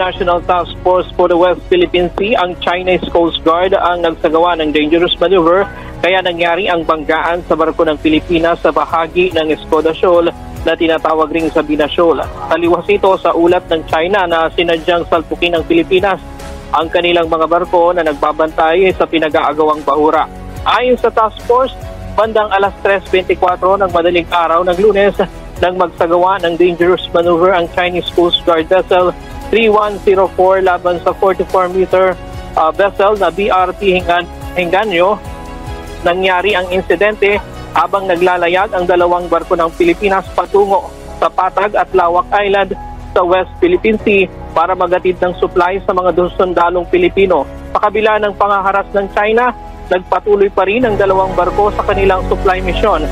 International Task Force for the West Philippine Sea, ang Chinese Coast Guard ang nagsagawa ng dangerous maneuver kaya nangyari ang banggaan sa barko ng Pilipinas sa bahagi ng Escoda Shoal na tinatawag ring Sabina Shoal. Taliwas ito sa ulat ng China na sinadyang salpukin ng Pilipinas ang kanilang mga barko na nagbabantay sa pinag-aagawang bahura. Ayon sa task force, bandang alas 3:24 ng madaling araw ng Lunes nang magsagawa ng dangerous maneuver ang Chinese Coast Guard vessel 3104 laban sa 44-meter vessel na BRT Henganyo. Nangyari ang insidente habang naglalayag ang dalawang barko ng Pilipinas patungo sa Patag at Lawak Island sa West Philippine Sea para magatid ng supply sa mga sundalong Pilipino. Sa kabila ng pangaharas ng China, nagpatuloy pa rin ang dalawang barko sa kanilang supply mission.